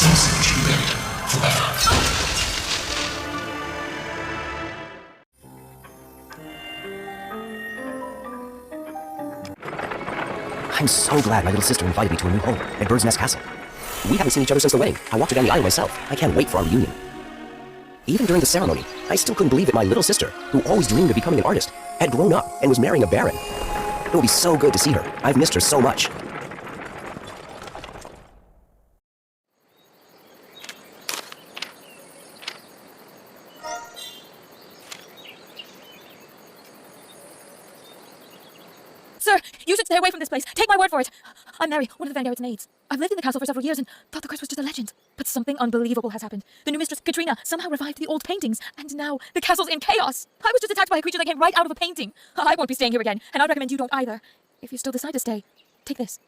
I'm so glad my little sister invited me to a new home at Bird's Nest Castle. We haven't seen each other since the wedding. I walked her down the aisle myself. I can't wait for our reunion. Even during the ceremony, I still couldn't believe that my little sister, who always dreamed of becoming an artist, had grown up and was marrying a baron. It will be so good to see her. I've missed her so much. Sir, you should stay away from this place. Take my word for it. I'm Mary, one of the Van Garrett's maids. I've lived in the castle for several years and thought the curse was just a legend. But something unbelievable has happened. The new mistress, Katrina, somehow revived the old paintings, and now the castle's in chaos. I was just attacked by a creature that came right out of a painting. I won't be staying here again, and I'd recommend you don't either. If you still decide to stay, take this.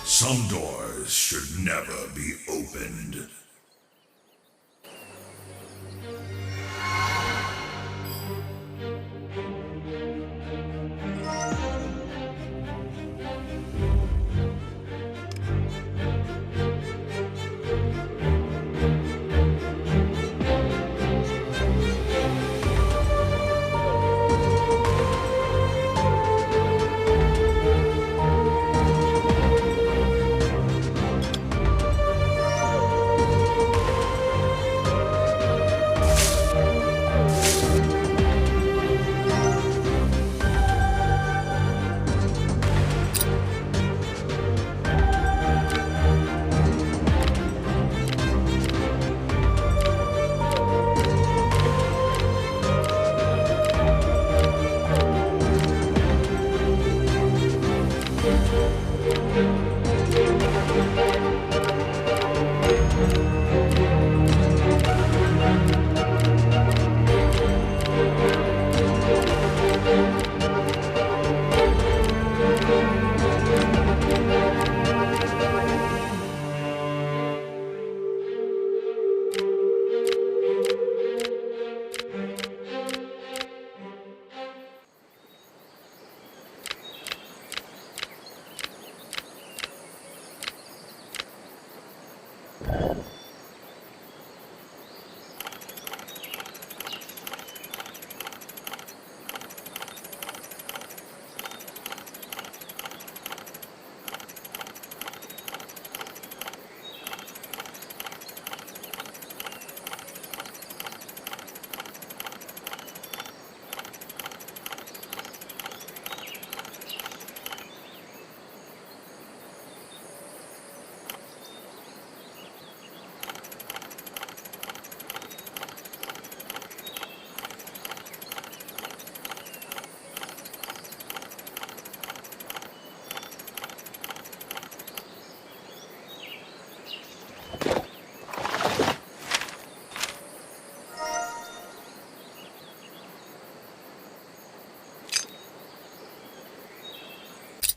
Some doors should never be opened.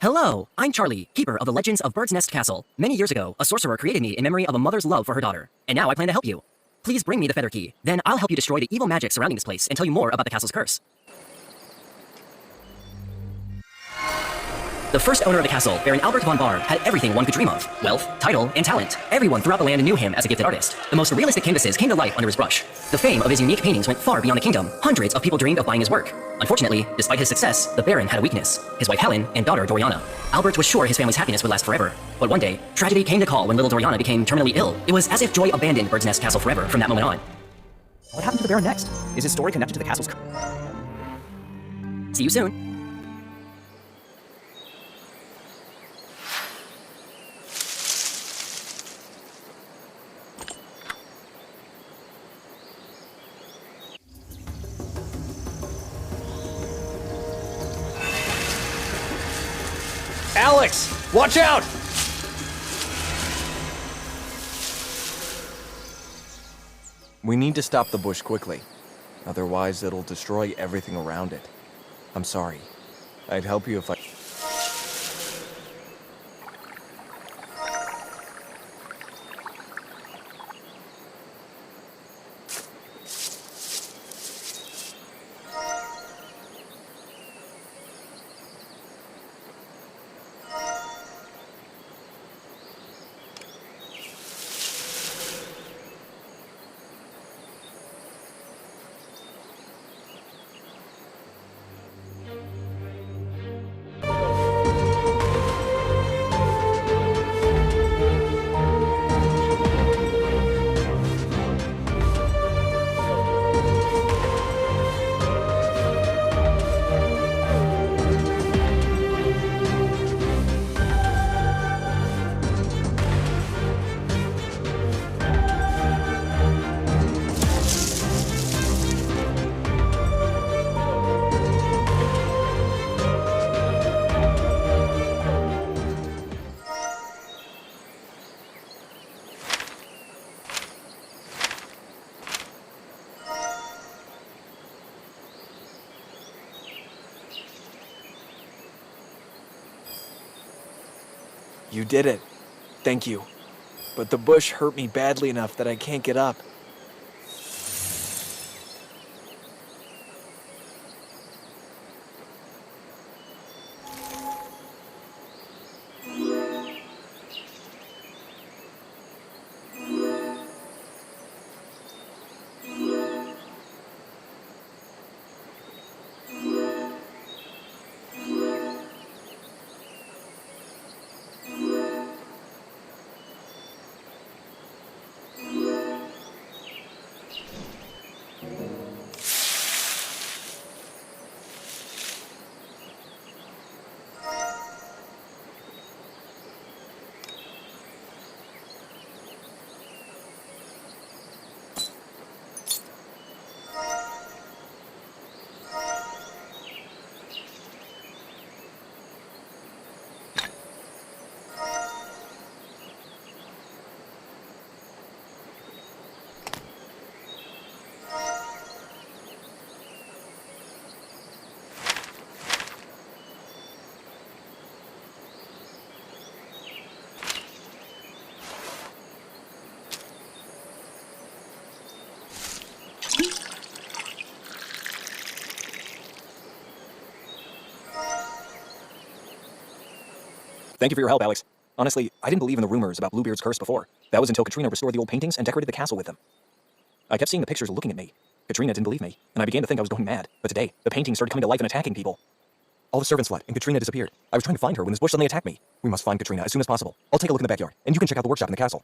Hello, I'm Charlie, keeper of the Legends of Bird's Nest Castle. Many years ago, a sorcerer created me in memory of a mother's love for her daughter, and now I plan to help you. Please bring me the feather key, then I'll help you destroy the evil magic surrounding this place and tell you more about the castle's curse. The first owner of the castle, Baron Albert von Barr, had everything one could dream of: wealth, title, and talent. Everyone throughout the land knew him as a gifted artist. The most realistic canvases came to life under his brush. The fame of his unique paintings went far beyond the kingdom. Hundreds of people dreamed of buying his work. Unfortunately, despite his success, the Baron had a weakness: his wife Helen and daughter Doriana. Albert was sure his family's happiness would last forever. But one day, tragedy came to call when little Doriana became terminally ill. It was as if joy abandoned Bird's Nest Castle forever from that moment on. What happened to the Baron next? Is his story connected to the castle's See you soon. Alex, watch out! We need to stop the bush quickly. Otherwise, it'll destroy everything around it. I'm sorry. I'd help you if I... You did it. Thank you. But the bush hurt me badly enough that I can't get up. Thank you for your help, Alex. Honestly, I didn't believe in the rumors about Bluebeard's curse before. That was until Katrina restored the old paintings and decorated the castle with them. I kept seeing the pictures looking at me. Katrina didn't believe me, and I began to think I was going mad. But today, the paintings started coming to life and attacking people. All the servants fled, and Katrina disappeared. I was trying to find her when this bush suddenly attacked me. We must find Katrina as soon as possible. I'll take a look in the backyard, and you can check out the workshop in the castle.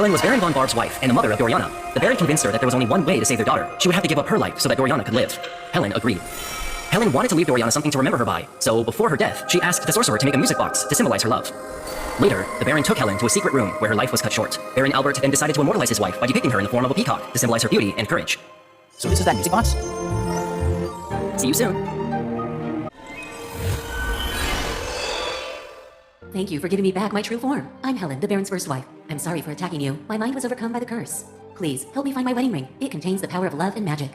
Helen was Baron von Barb's wife and the mother of Doriana. The Baron convinced her that there was only one way to save their daughter. She would have to give up her life so that Doriana could live. Helen agreed. Helen wanted to leave Doriana something to remember her by, so before her death, she asked the sorcerer to make a music box to symbolize her love. Later, the Baron took Helen to a secret room where her life was cut short. Baron Albert then decided to immortalize his wife by depicting her in the form of a peacock to symbolize her beauty and courage. So this is that music box? See you soon. Thank you for giving me back my true form. I'm Helen, the Baron's first wife. I'm sorry for attacking you. My mind was overcome by the curse. Please, help me find my wedding ring. It contains the power of love and magic.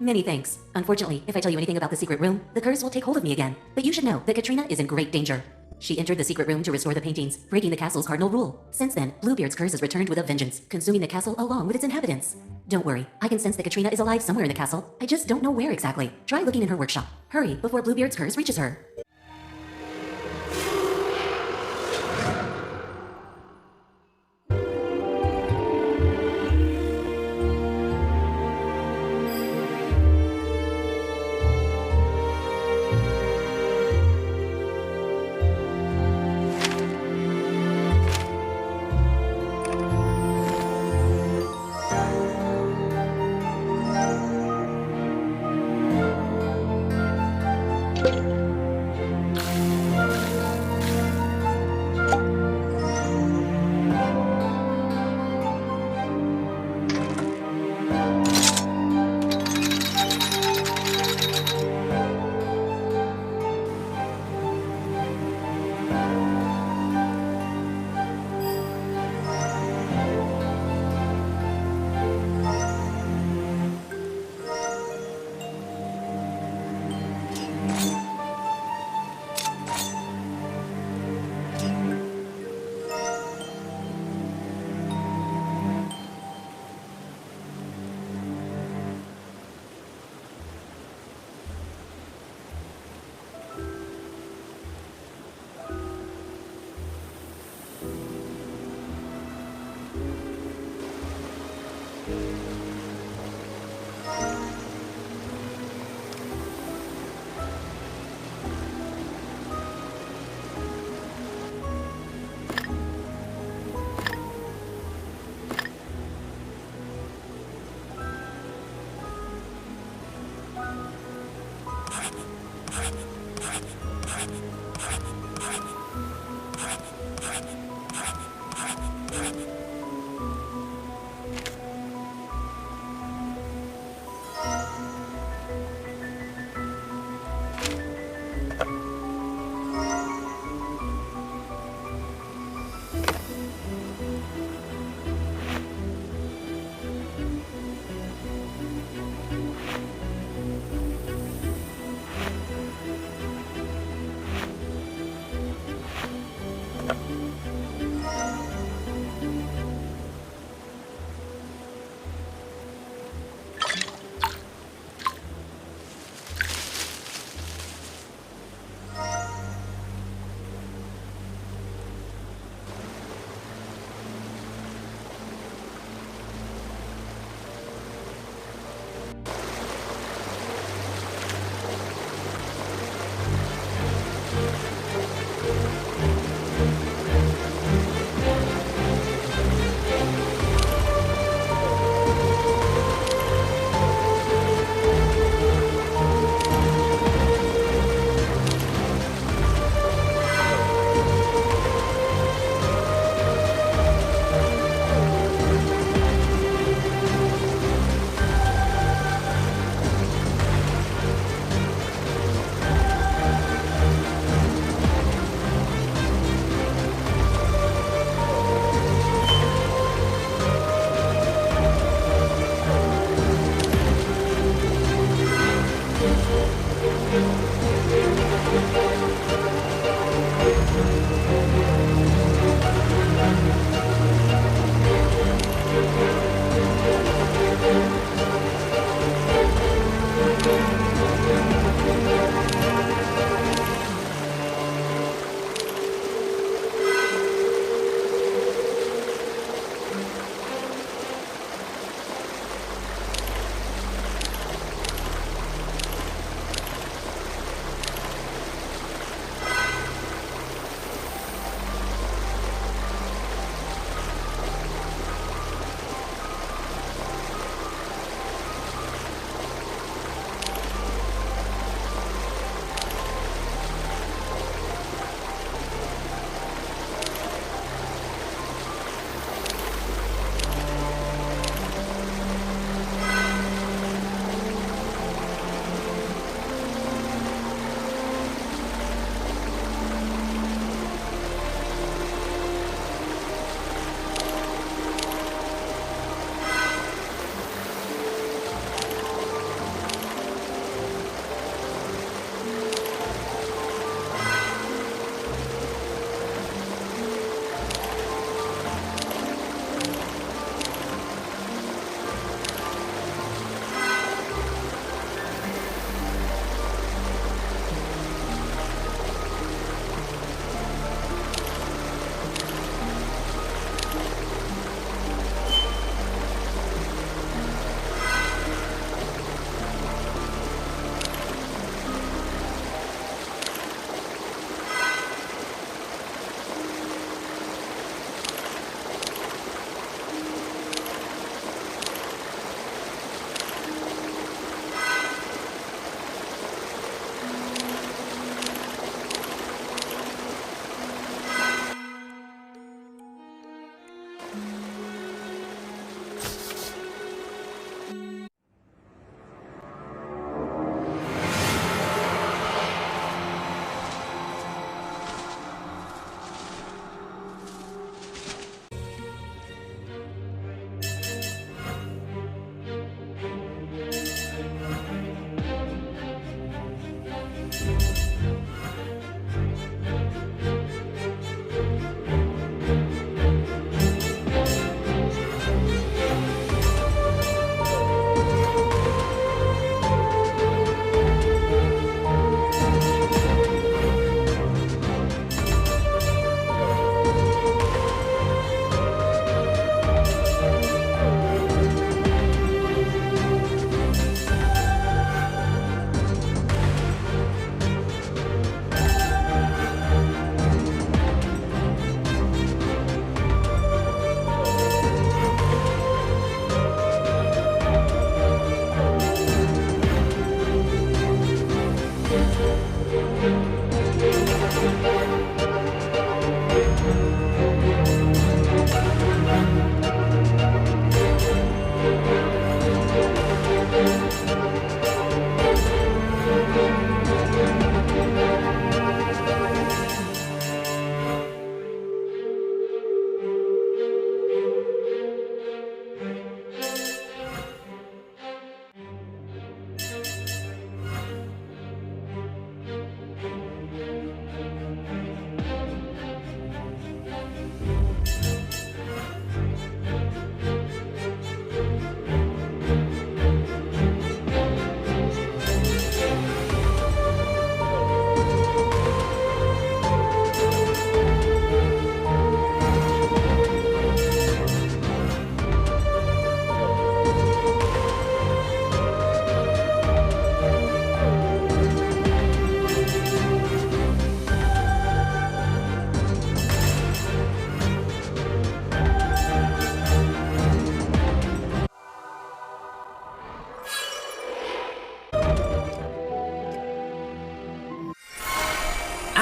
Many thanks. Unfortunately, if I tell you anything about the secret room, the curse will take hold of me again. But you should know that Katrina is in great danger. She entered the secret room to restore the paintings, breaking the castle's cardinal rule. Since then, Bluebeard's curse has returned with a vengeance, consuming the castle along with its inhabitants. Don't worry, I can sense that Katrina is alive somewhere in the castle. I just don't know where exactly. Try looking in her workshop. Hurry, before Bluebeard's curse reaches her.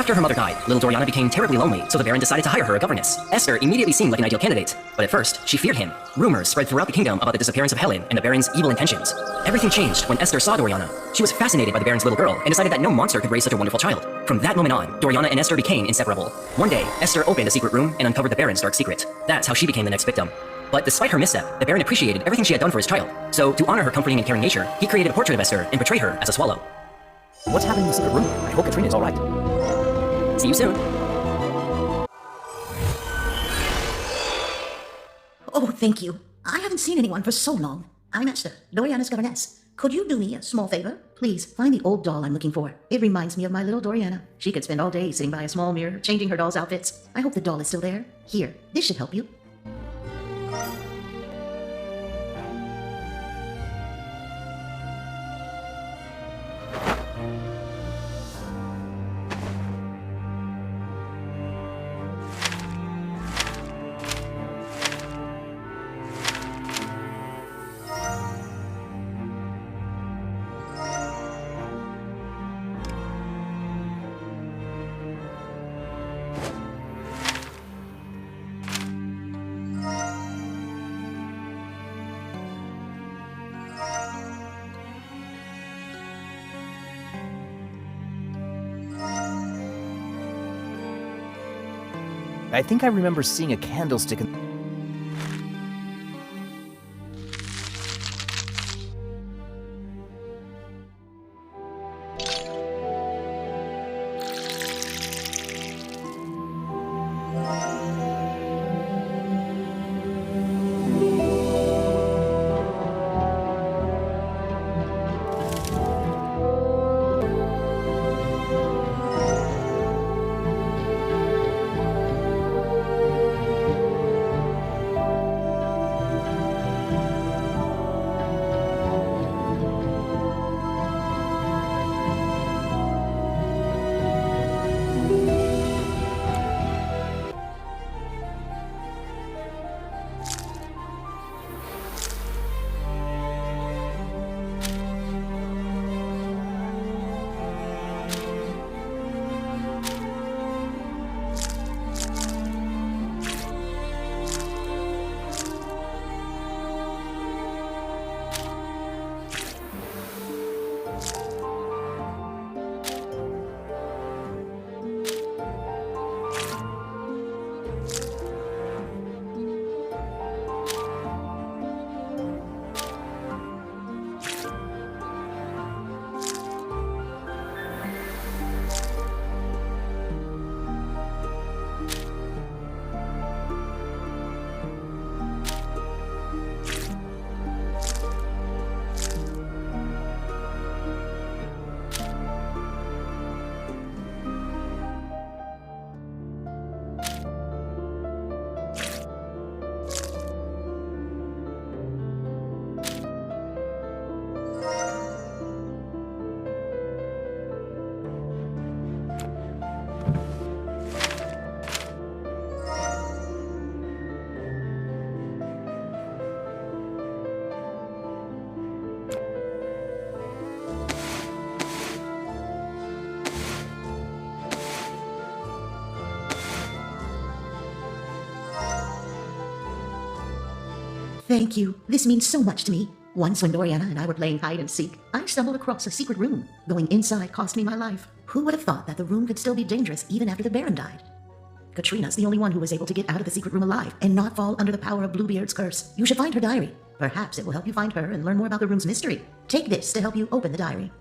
After her mother died, little Doriana became terribly lonely, so the Baron decided to hire her a governess. Esther immediately seemed like an ideal candidate, but at first, she feared him. Rumors spread throughout the kingdom about the disappearance of Helen and the Baron's evil intentions. Everything changed when Esther saw Doriana. She was fascinated by the Baron's little girl and decided that no monster could raise such a wonderful child. From that moment on, Doriana and Esther became inseparable. One day, Esther opened a secret room and uncovered the Baron's dark secret. That's how she became the next victim. But despite her misstep, the Baron appreciated everything she had done for his child. So, to honor her comforting and caring nature, he created a portrait of Esther and portrayed her as a swallow. What's happening in the secret room? I hope Katrina is alright. See you soon. Oh, thank you. I haven't seen anyone for so long. I'm Esther, Doriana's governess. Could you do me a small favor? Please, find the old doll I'm looking for. It reminds me of my little Doriana. She could spend all day sitting by a small mirror, changing her doll's outfits. I hope the doll is still there. Here, this should help you. I think I remember seeing a candlestick in... Thank you. This means so much to me. Once when Doriana and I were playing hide and seek, I stumbled across a secret room. Going inside cost me my life. Who would have thought that the room could still be dangerous even after the Baron died? Katrina's the only one who was able to get out of the secret room alive and not fall under the power of Bluebeard's curse. You should find her diary. Perhaps it will help you find her and learn more about the room's mystery. Take this to help you open the diary.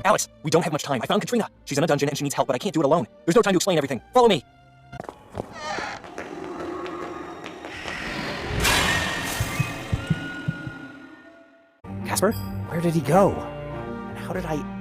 Alex, we don't have much time. I found Katrina. She's in a dungeon and she needs help, but I can't do it alone. There's no time to explain everything. Follow me. Casper? Where did he go? And how did I...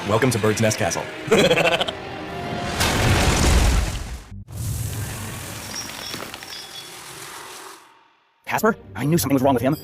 Welcome to Bird's Nest Castle. Casper? I knew something was wrong with him.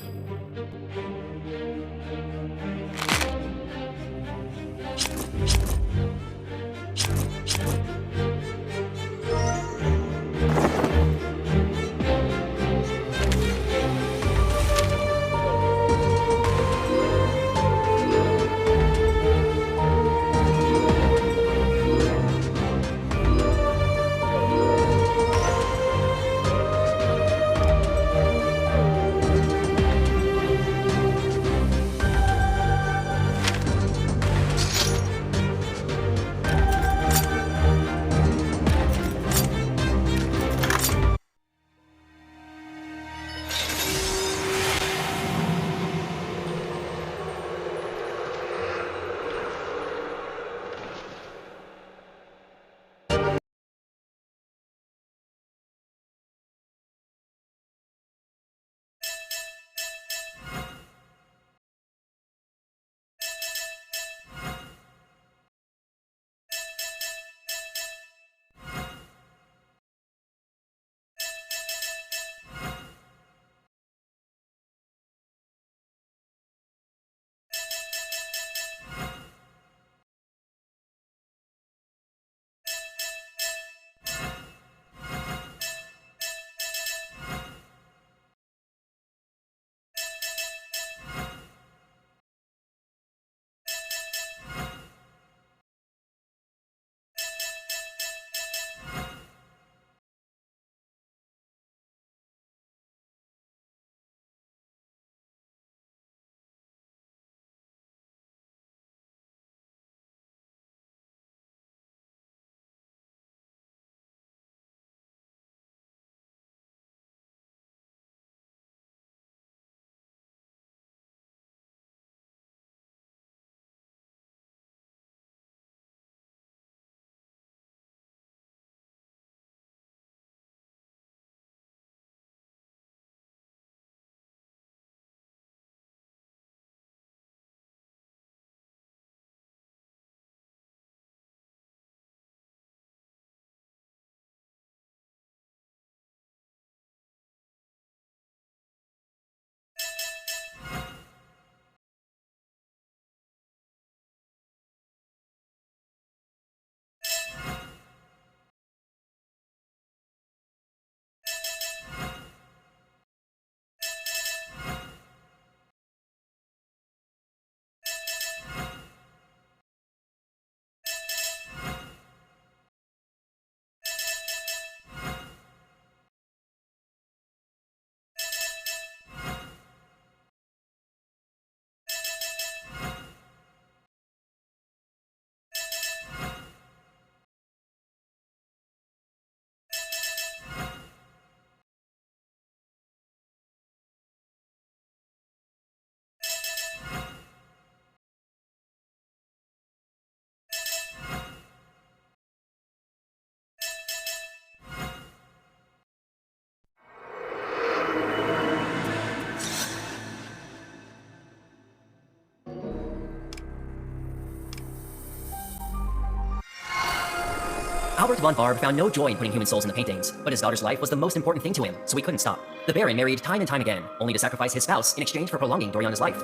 Albert von Barb found no joy in putting human souls in the paintings, but his daughter's life was the most important thing to him, so he couldn't stop. The Baron married time and time again, only to sacrifice his spouse in exchange for prolonging Doriana's life.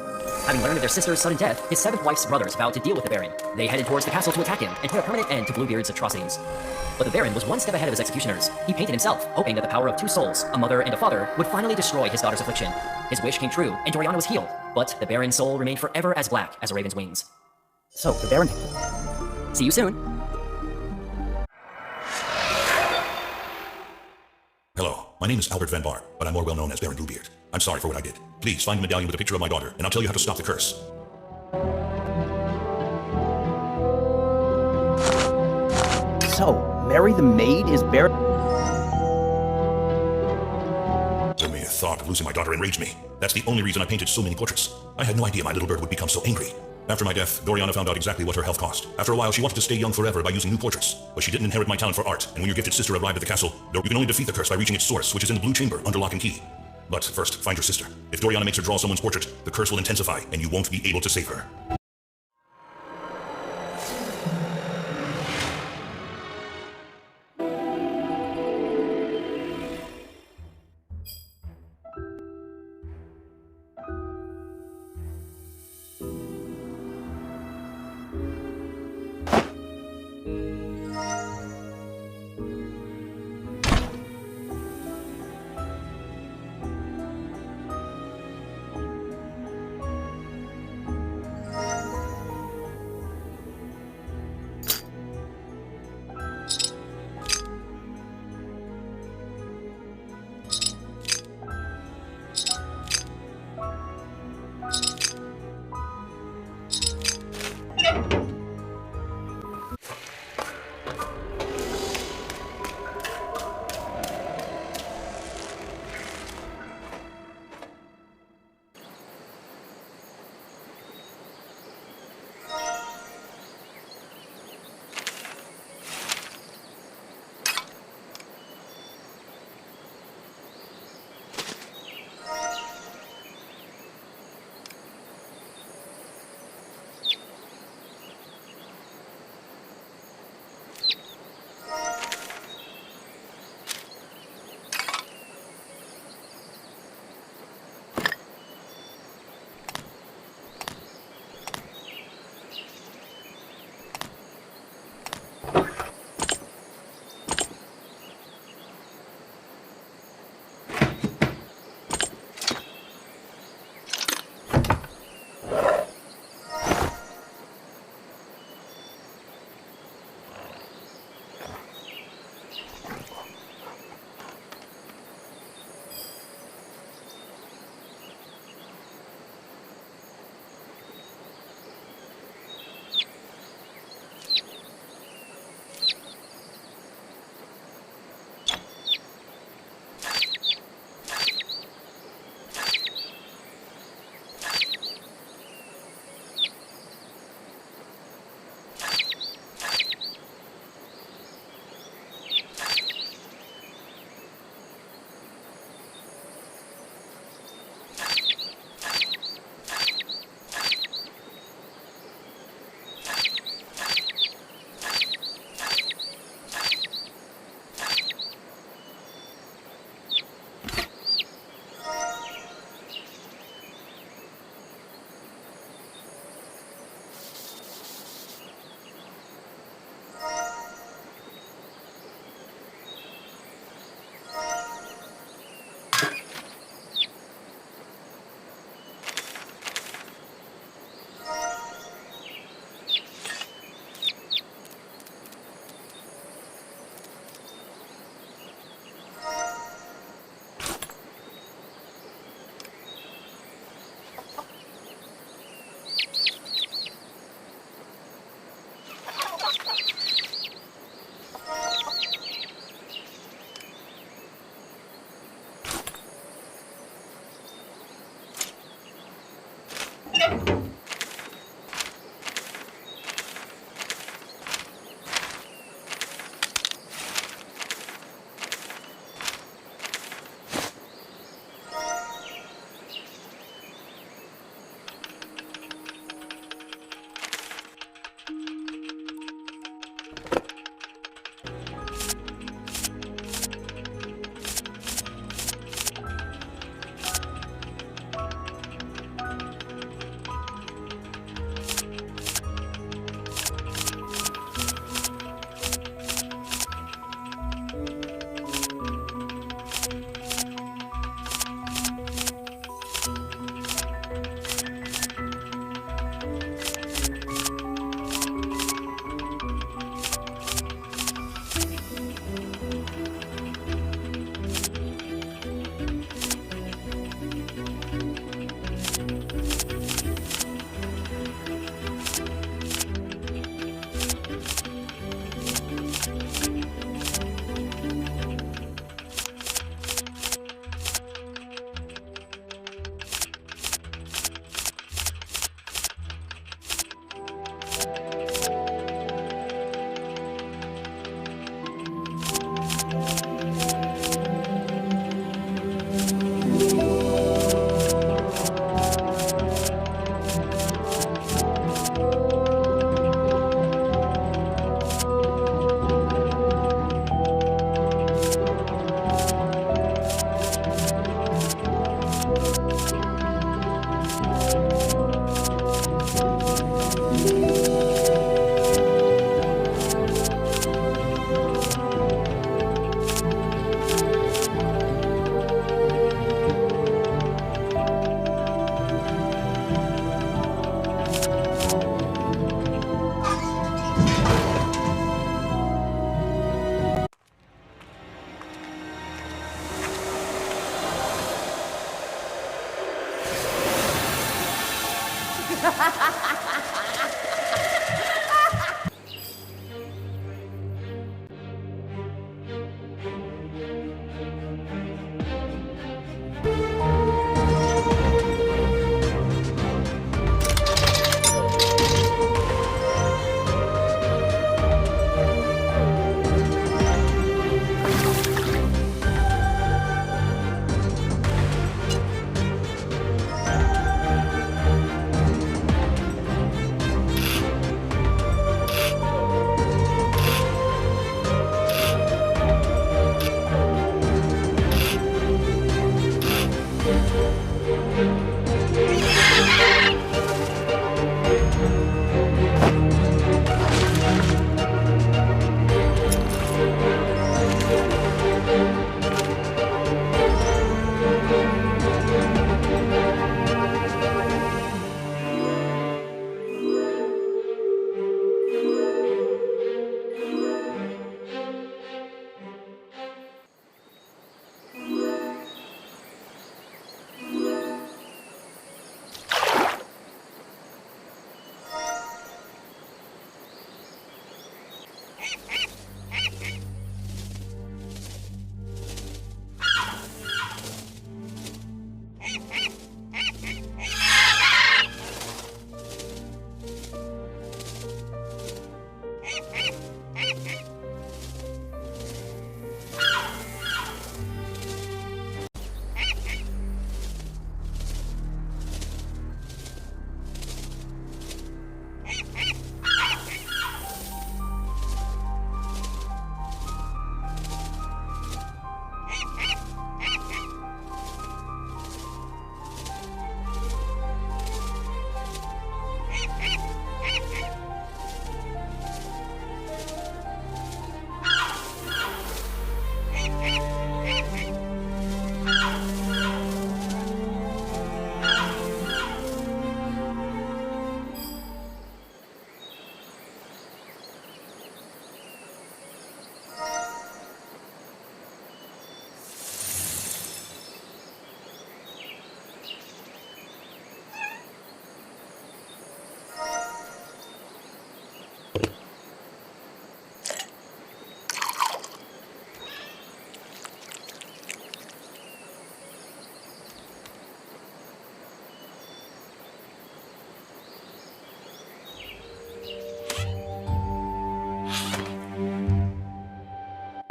Having learned of their sister's sudden death, his seventh wife's brothers vowed to deal with the Baron. They headed towards the castle to attack him and put a permanent end to Bluebeard's atrocities. But the Baron was one step ahead of his executioners. He painted himself, hoping that the power of two souls, a mother and a father, would finally destroy his daughter's affliction. His wish came true, and Doriana was healed, but the Baron's soul remained forever as black as a raven's wings. So, the Baron... See you soon. Hello, my name is Albert Van Barb, but I'm more well known as Baron Bluebeard. I'm sorry for what I did. Please find the medallion with a picture of my daughter, and I'll tell you how to stop the curse. So, Mary the maid is Baron... The mere thought of losing my daughter enraged me. That's the only reason I painted so many portraits. I had no idea my little bird would become so angry. After my death, Doriana found out exactly what her health cost. After a while, she wanted to stay young forever by using new portraits. But she didn't inherit my talent for art, and when your gifted sister arrived at the castle, you can only defeat the curse by reaching its source, which is in the blue chamber under lock and key. But first, find your sister. If Doriana makes her draw someone's portrait, the curse will intensify, and you won't be able to save her.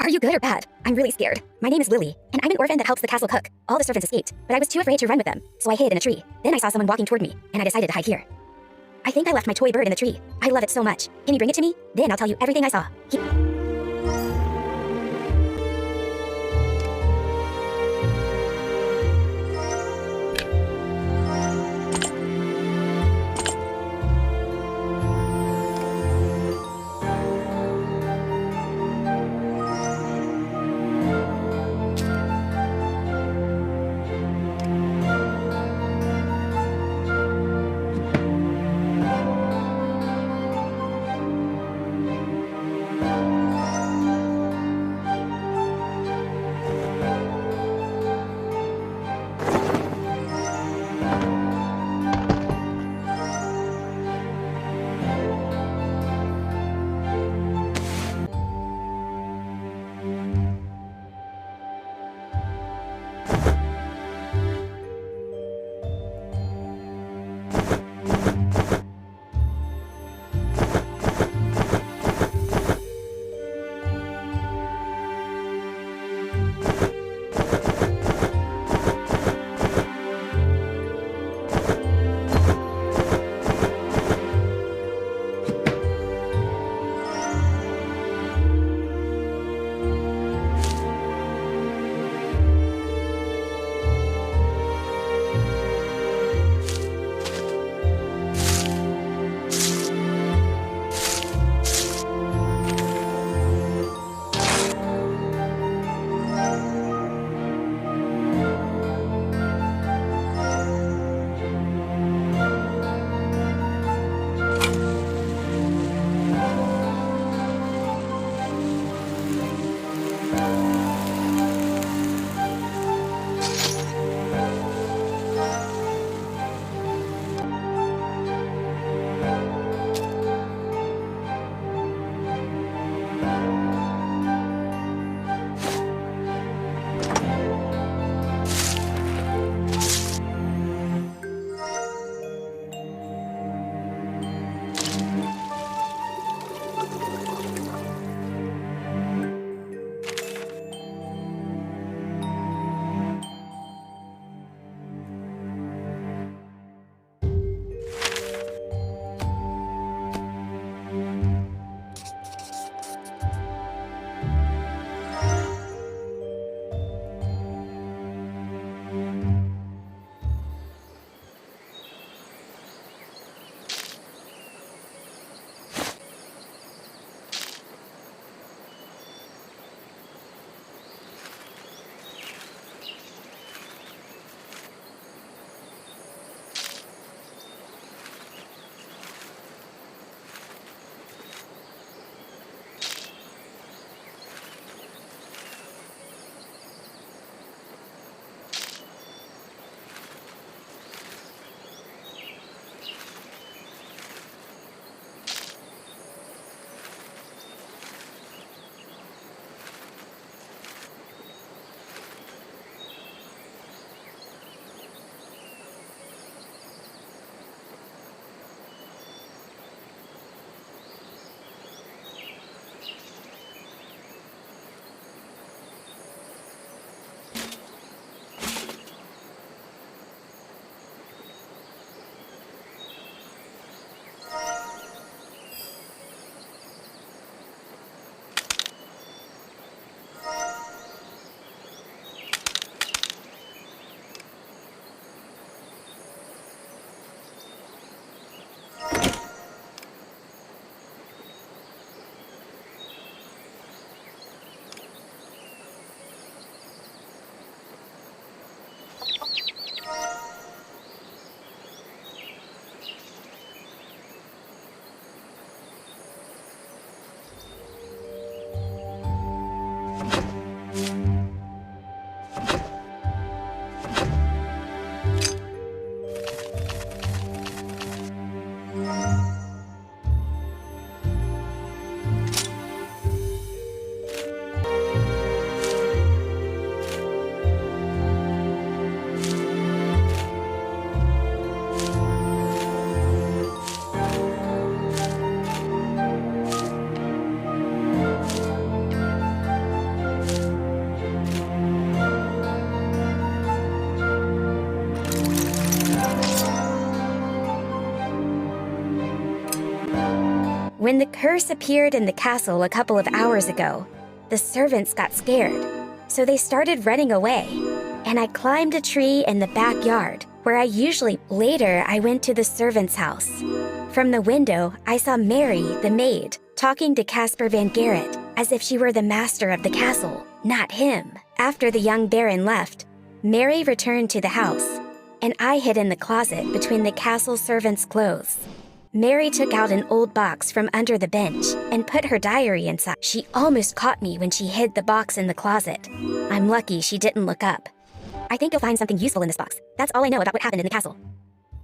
Are you good or bad? I'm really scared. My name is Lily, and I'm an orphan that helps the castle cook. All the servants escaped, but I was too afraid to run with them, so I hid in a tree. Then I saw someone walking toward me, and I decided to hide here. I think I left my toy bird in the tree. I love it so much. Can you bring it to me? Then I'll tell you everything I saw. When the curse appeared in the castle a couple of hours ago, the servants got scared, so they started running away. And I climbed a tree in the backyard, where I usually... Later, I went to the servant's house. From the window, I saw Mary, the maid, talking to Caspar Van Garrett, as if she were the master of the castle, not him. After the young baron left, Mary returned to the house, and I hid in the closet between the castle servants' clothes. Mary took out an old box from under the bench and put her diary inside. She almost caught me when she hid the box in the closet. I'm lucky she didn't look up. I think you'll find something useful in this box. That's all I know about what happened in the castle.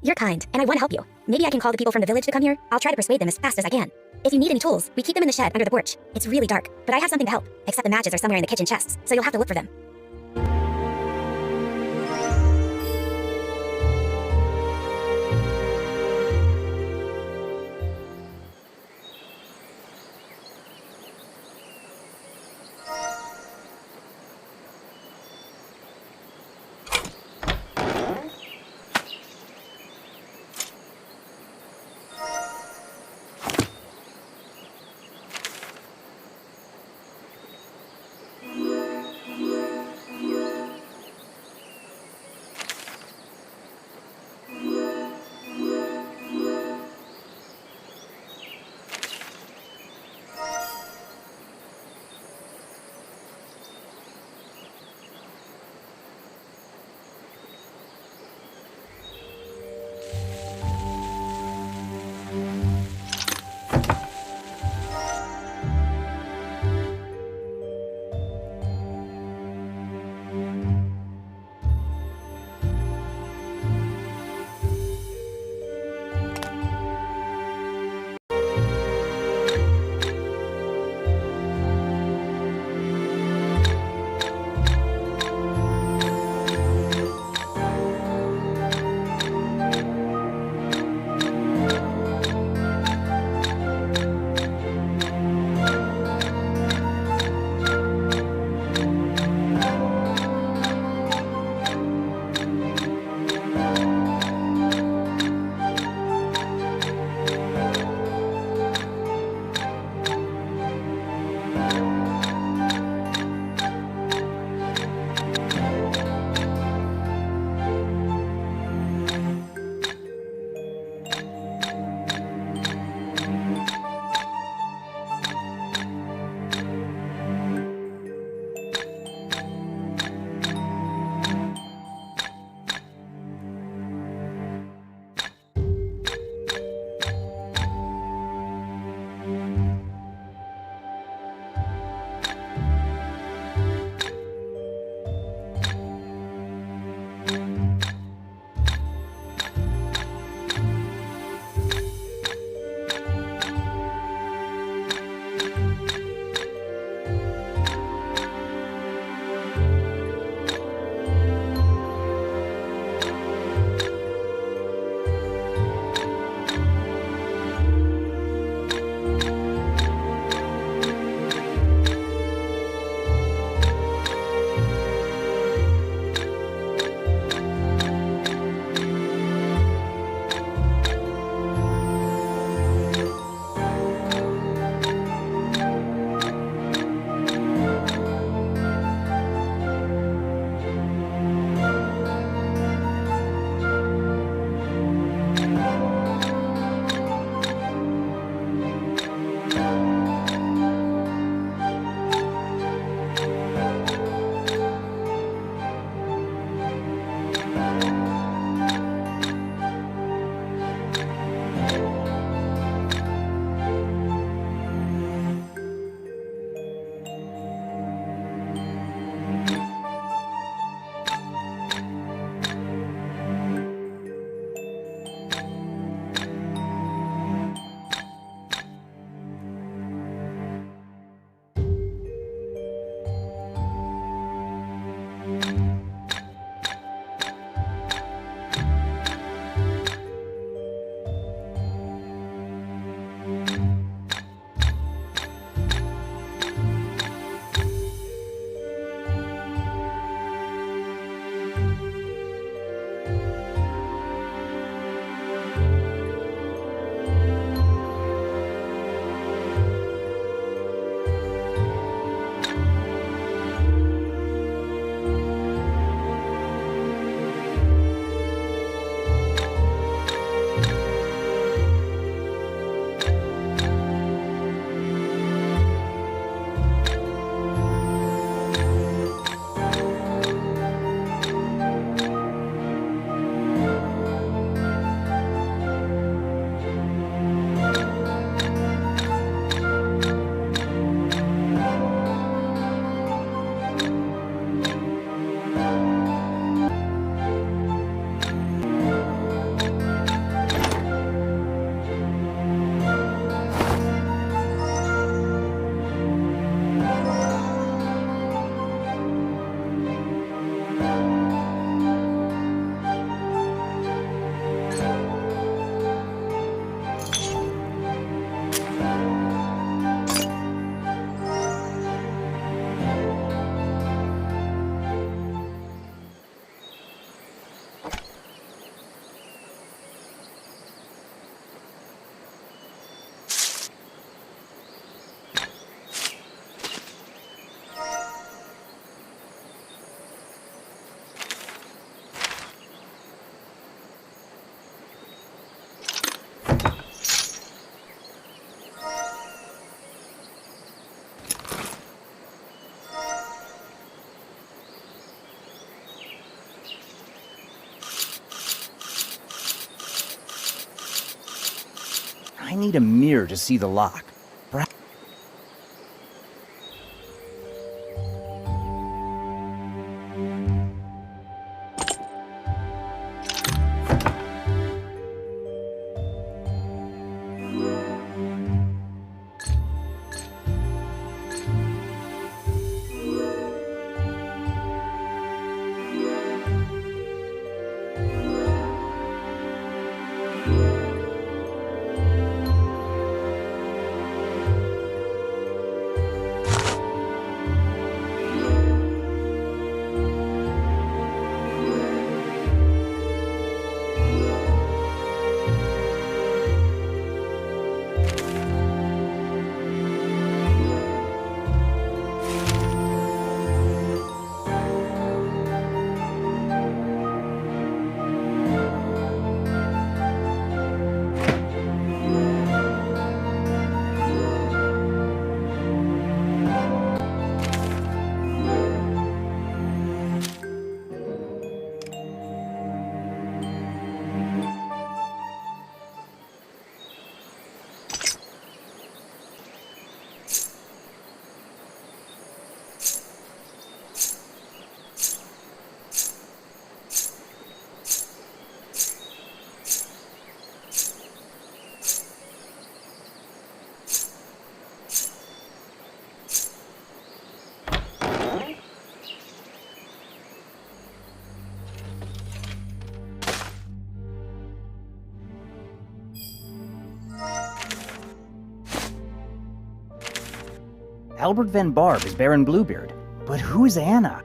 You're kind, and I want to help you. Maybe I can call the people from the village to come here. I'll try to persuade them as fast as I can. If you need any tools, we keep them in the shed under the porch. It's really dark, but I have something to help. Except the matches are somewhere in the kitchen chests, so you'll have to look for them. need a mirror to see the lock. Perhaps. Albert Van Barb is Baron Bluebeard, but who is Anna?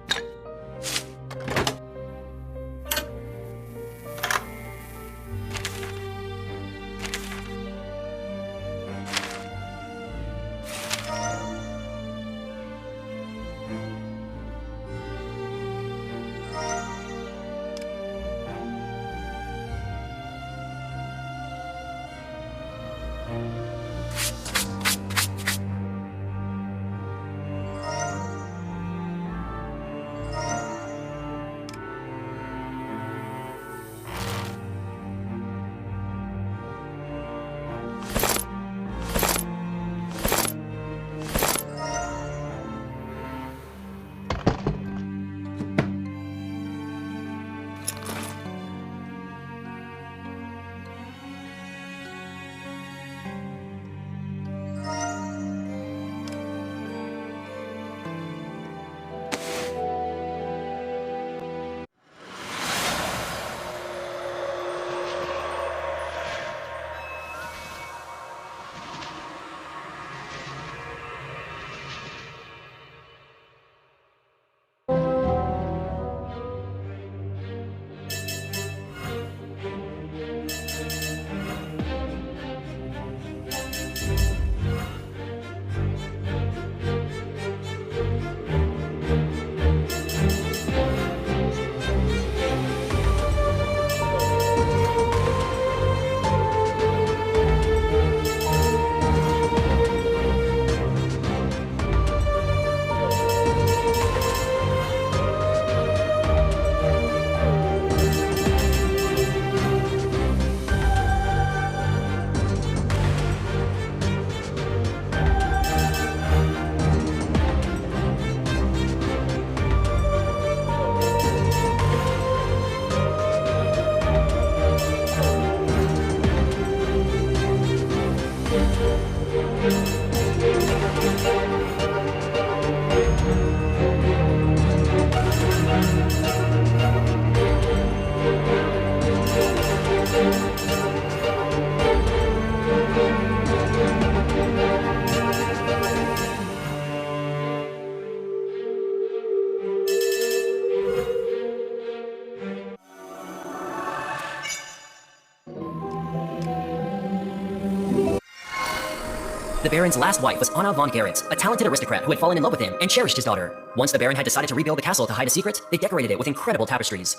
The Baron's last wife was Anna von Gerritz, a talented aristocrat who had fallen in love with him and cherished his daughter. Once the Baron had decided to rebuild the castle to hide a secret, they decorated it with incredible tapestries.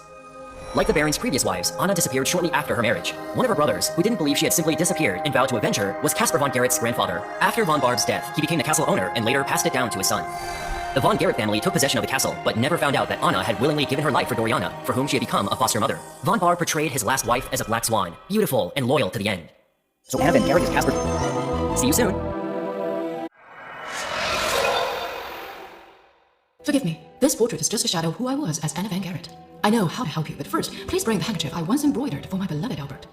Like the Baron's previous wives, Anna disappeared shortly after her marriage. One of her brothers, who didn't believe she had simply disappeared and vowed to avenge her, was Caspar von Gerritz's grandfather. After von Barb's death, he became the castle owner and later passed it down to his son. The von Gerrit family took possession of the castle, but never found out that Anna had willingly given her life for Doriana, for whom she had become a foster mother. Von Barb portrayed his last wife as a black swan, beautiful and loyal to the end. So Anna Van Gerrit is Casper. See you soon. Forgive me. This portrait is just a shadow of who I was as Anna Van Garrett. I know how to help you, but first, please bring the handkerchief I once embroidered for my beloved Albert.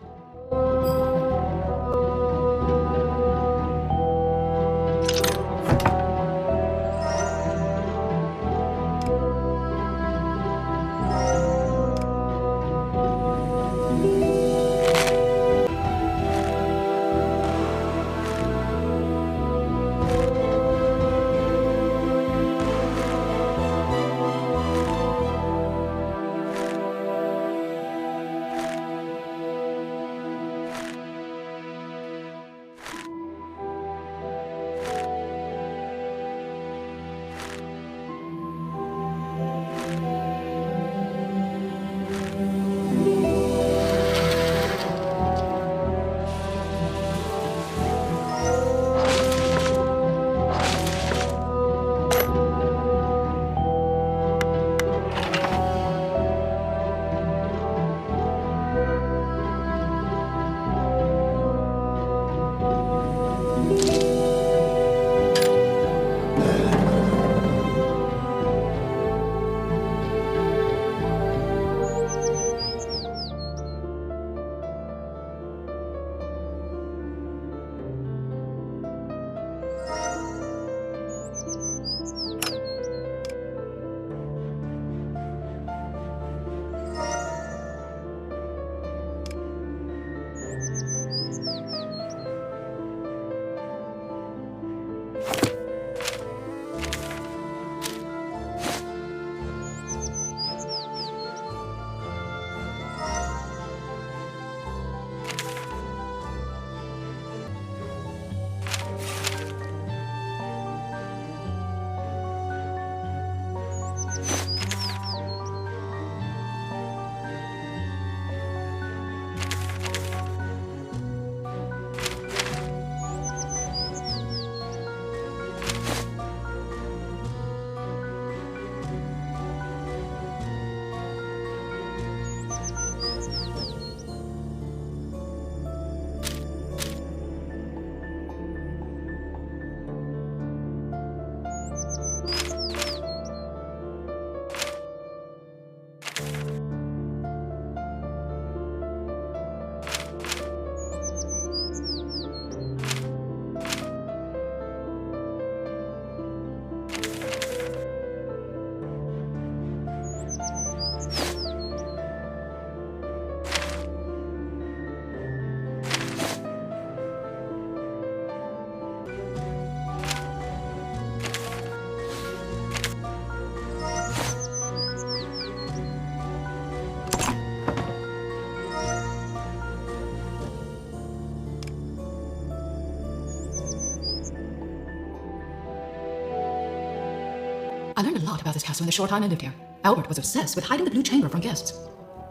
I learned a lot about this castle in the short time I lived here. Albert was obsessed with hiding the blue chamber from guests.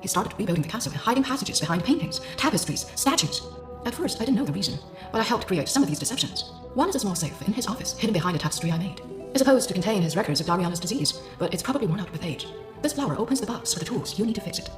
He started rebuilding the castle by hiding passages behind paintings, tapestries, statues. At first, I didn't know the reason, but I helped create some of these deceptions. One is a small safe in his office, hidden behind a tapestry I made. It's supposed to contain his records of Dariana's disease, but it's probably worn out with age. This flower opens the box with the tools you need to fix it.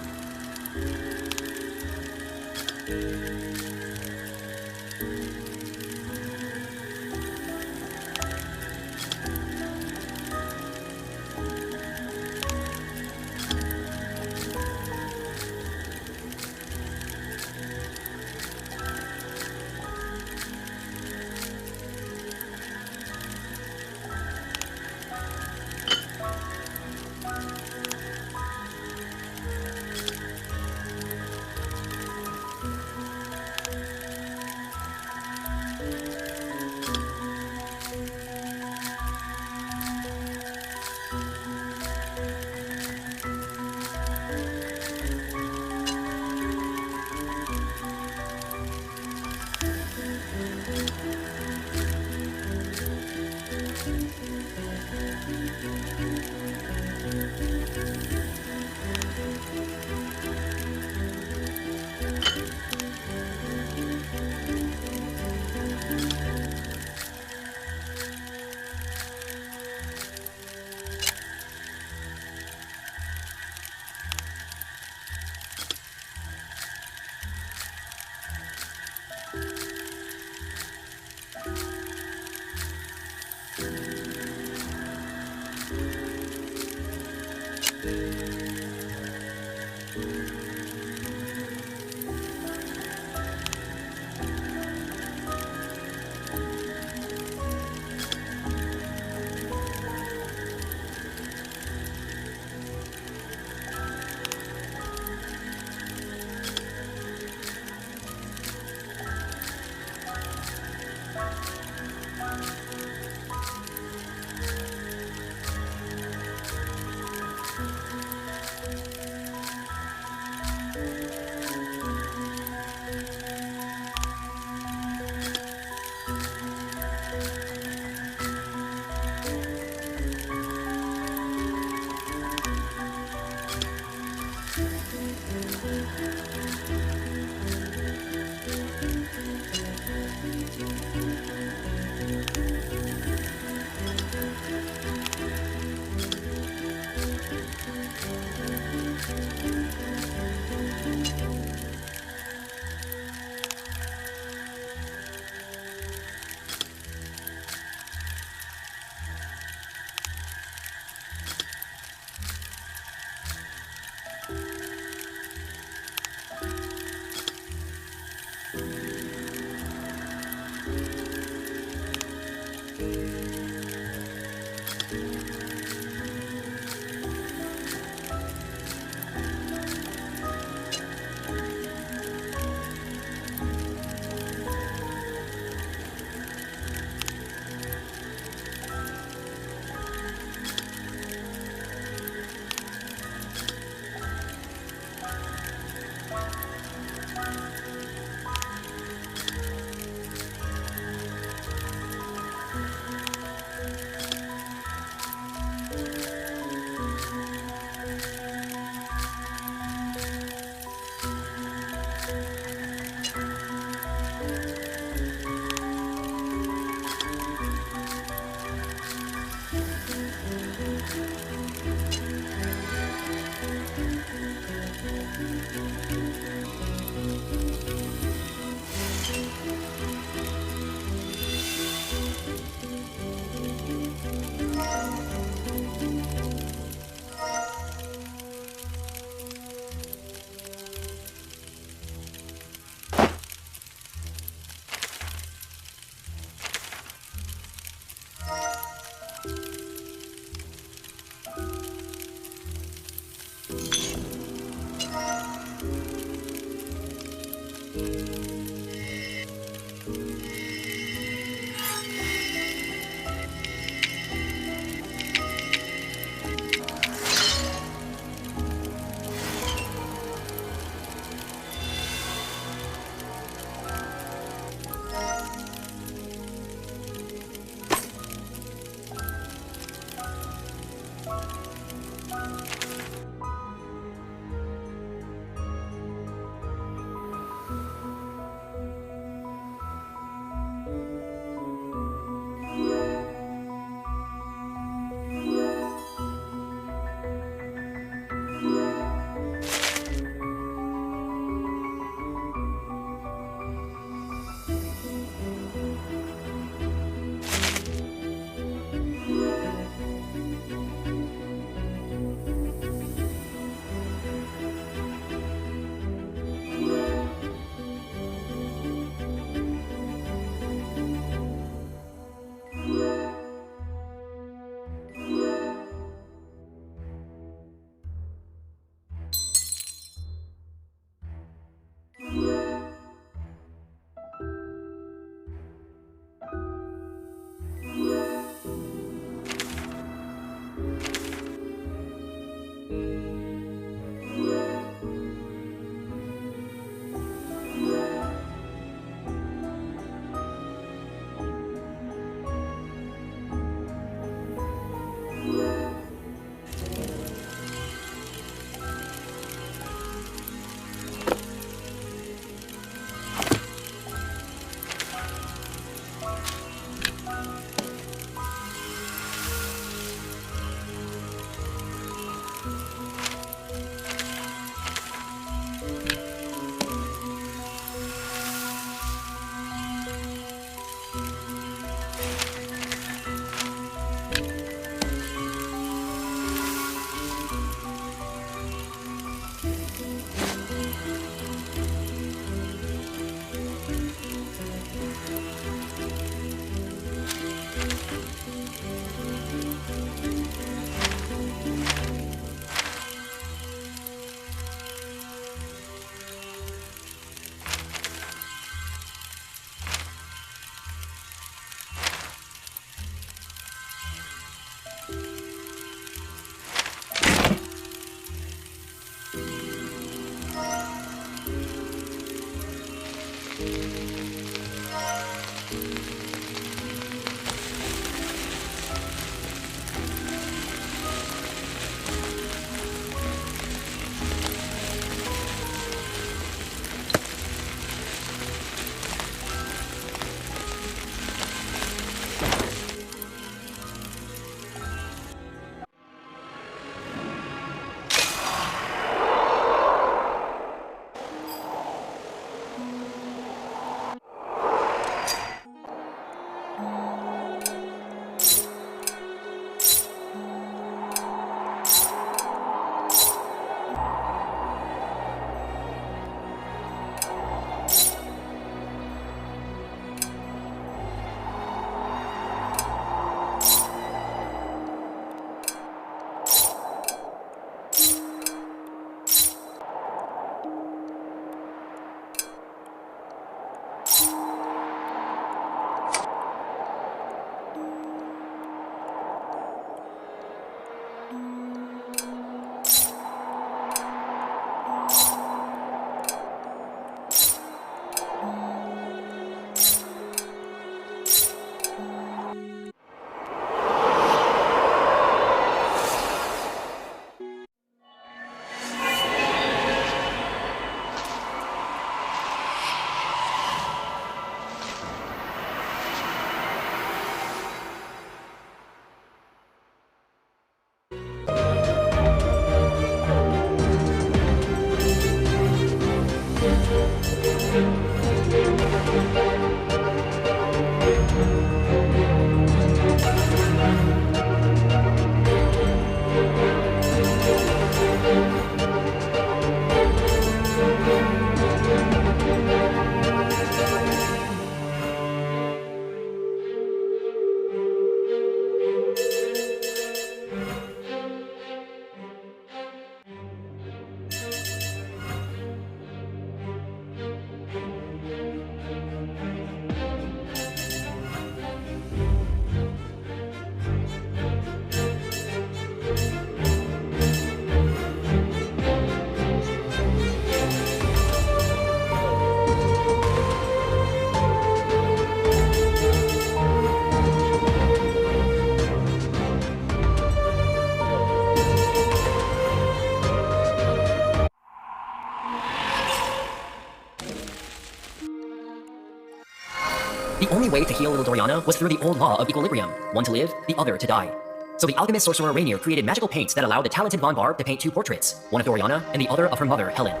The only way to heal little Doriana was through the old law of equilibrium, one to live, the other to die. So the alchemist sorcerer Rainier created magical paints that allowed the talented Von Barb to paint two portraits, one of Doriana and the other of her mother, Helen.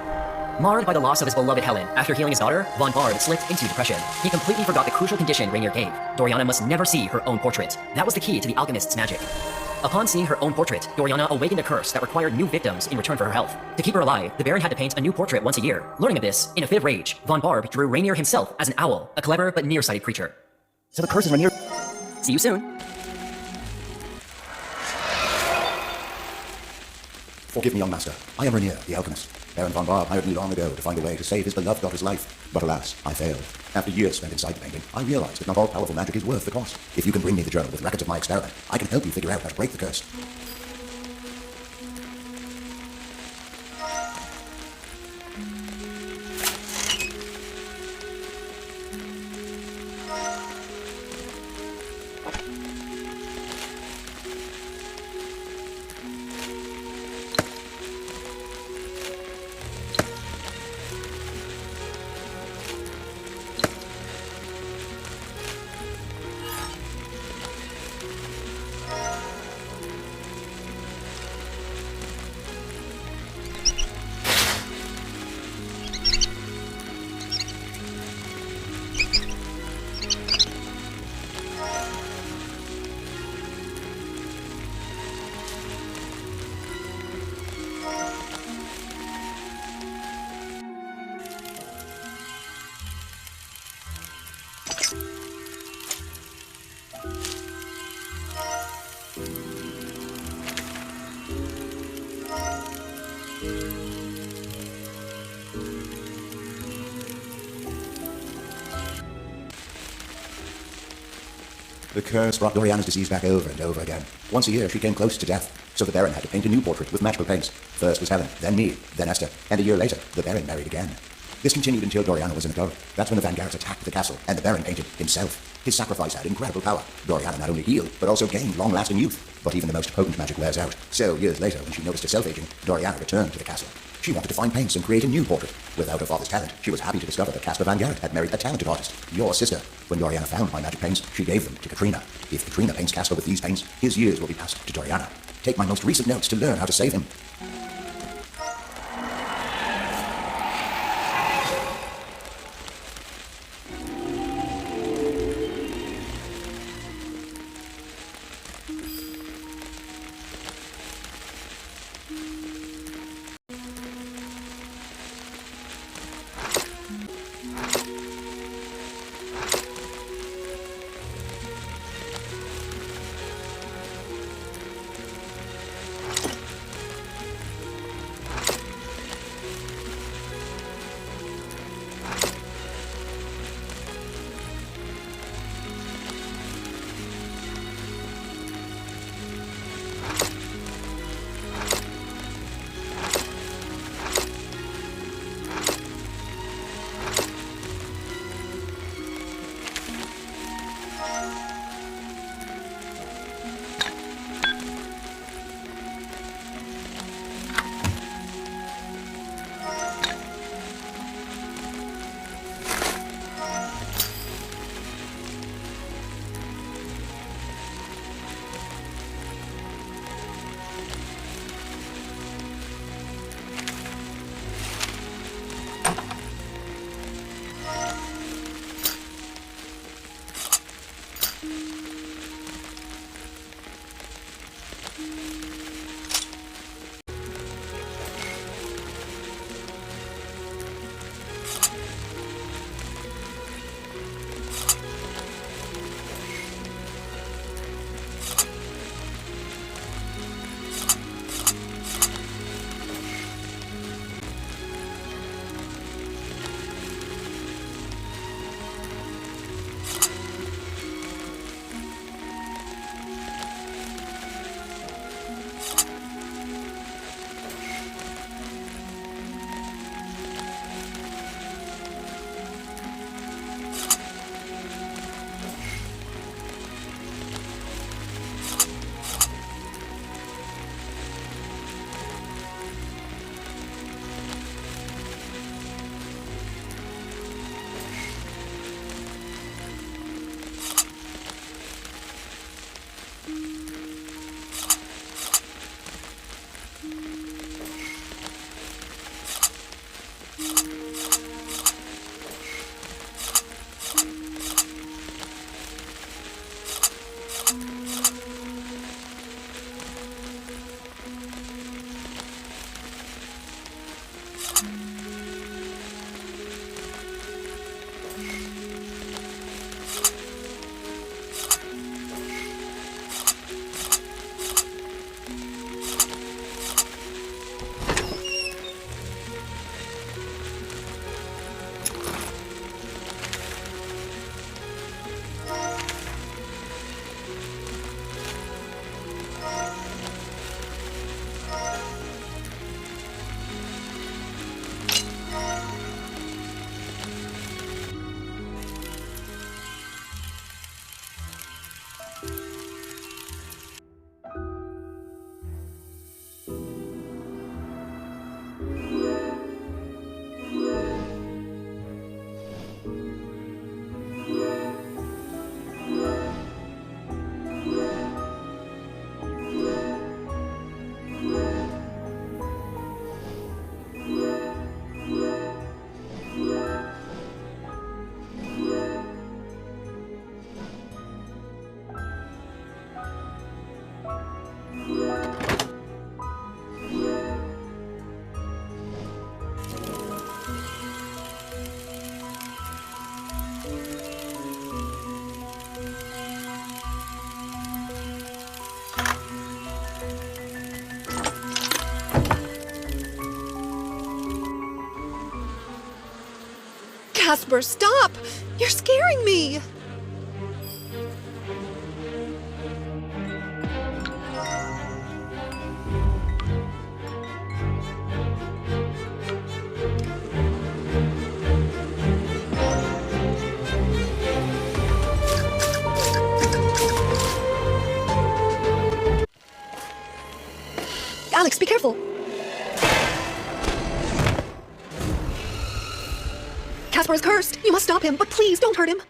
Marred by the loss of his beloved Helen, after healing his daughter, Von Barb slipped into depression. He completely forgot the crucial condition Rainier gave. Doriana must never see her own portrait. That was the key to the alchemist's magic. Upon seeing her own portrait, Doriana awakened a curse that required new victims in return for her health. To keep her alive, the Baron had to paint a new portrait once a year. Learning of this, in a fit of rage, Von Barb drew Rainier himself as an owl, a clever but nearsighted creature. So the curse is Rainier. See you soon. Forgive me, young master. I am Rainier, the alchemist. Baron Von Barb hired me long ago to find a way to save his beloved daughter's life. But alas, I failed. After years spent inside the painting, I realized that not all powerful magic is worth the cost. If you can bring me the journal with records of my experiment, I can help you figure out how to break the curse. The curse brought Doriana's disease back over and over again. Once a year, she came close to death, so the Baron had to paint a new portrait with magical paints. First was Helen, then me, then Esther, and a year later, the Baron married again. This continued until Doriana was in a go. That's when the Vanguards attacked the castle, and the Baron painted himself. His sacrifice had incredible power. Doriana not only healed, but also gained long-lasting youth. But even the most potent magic wears out. So, years later, when she noticed her self-aging, Doriana returned to the castle. She wanted to find paints and create a new portrait. Without her father's talent, she was happy to discover that Caspar Vanguard had married a talented artist, your sister. When Doriana found my magic paints, she gave them to Katrina. If Katrina paints Caspar with these paints, his years will be passed to Doriana. Take my most recent notes to learn how to save him. Casper, stop! You're scaring me! careful. Casper is cursed. You must stop him, but please don't hurt him.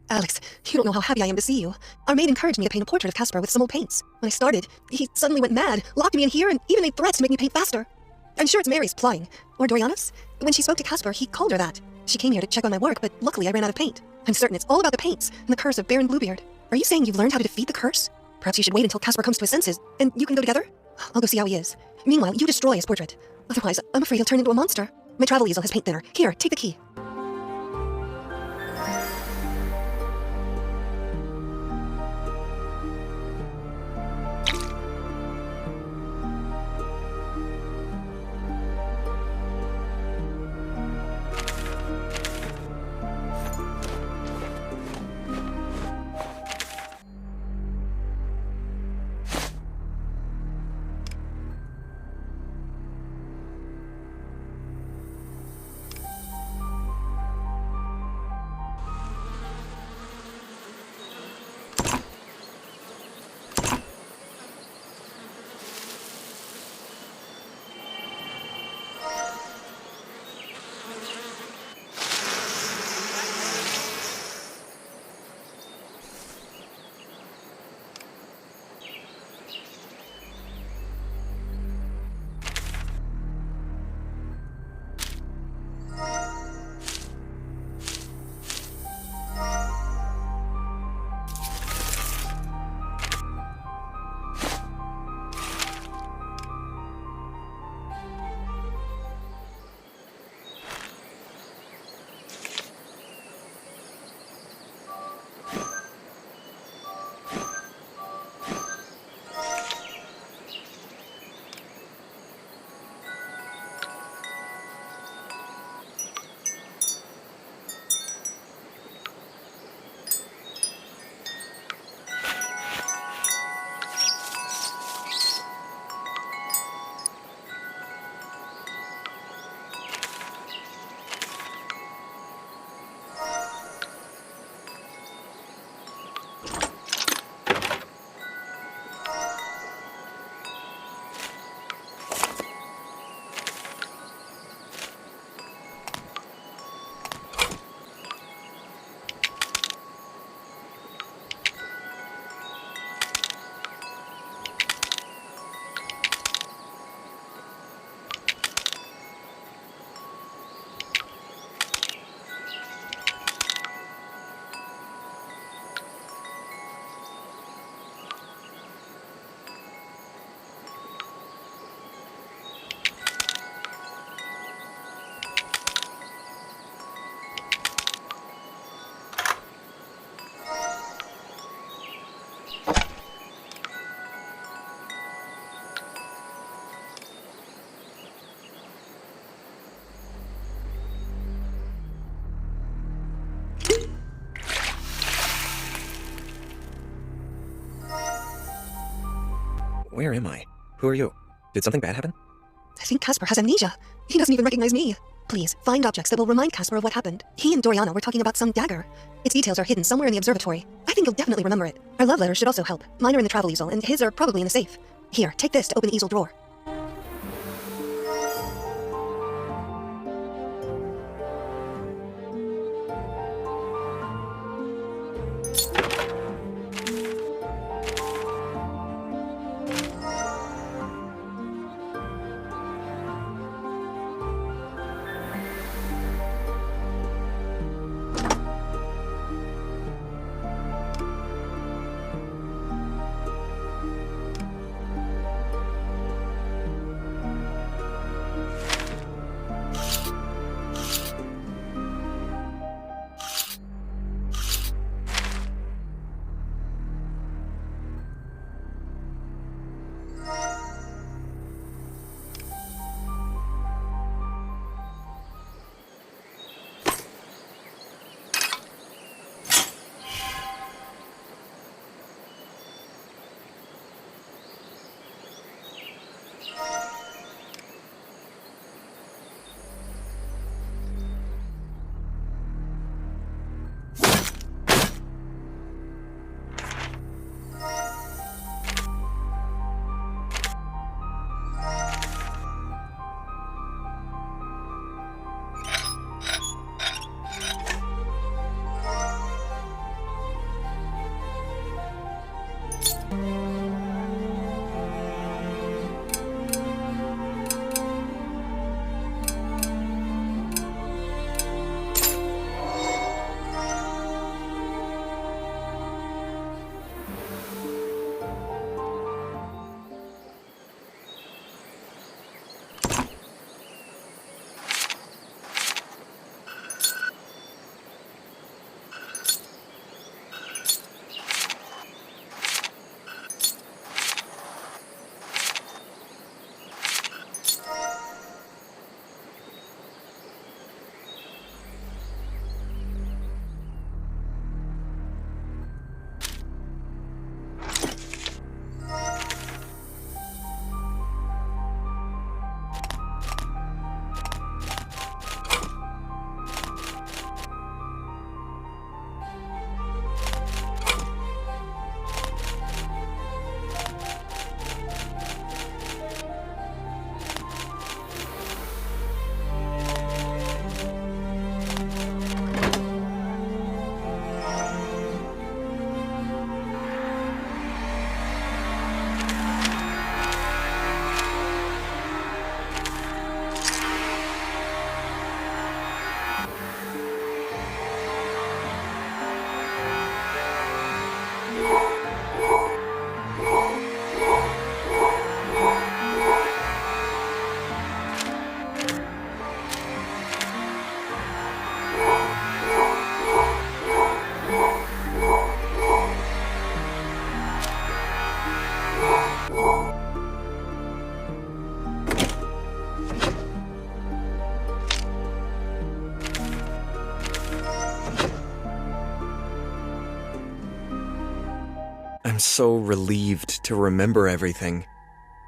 Alex, you don't know how happy I am to see you. Our maid encouraged me to paint a portrait of Casper with some old paints. When I started, he suddenly went mad, locked me in here, and even made threats to make me paint faster. I'm sure it's Mary's plying. Or Doriana's. When she spoke to Casper, he called her that. She came here to check on my work, but luckily I ran out of paint. I'm certain it's all about the paints and the curse of Baron Bluebeard. Are you saying you've learned how to defeat the curse? Perhaps you should wait until Casper comes to his senses, and you can go together? I'll go see how he is. Meanwhile, you destroy his portrait. Otherwise, I'm afraid he'll turn into a monster. My travel easel has paint thinner. Here, take the key. Where am I? Who are you? Did something bad happen? I think Casper has amnesia. He doesn't even recognize me. Please, find objects that will remind Casper of what happened. He and Doriana were talking about some dagger. Its details are hidden somewhere in the observatory. I think he'll definitely remember it. Our love letters should also help. Mine are in the travel easel, and his are probably in the safe. Here, take this to open the easel drawer. I'm so relieved to remember everything.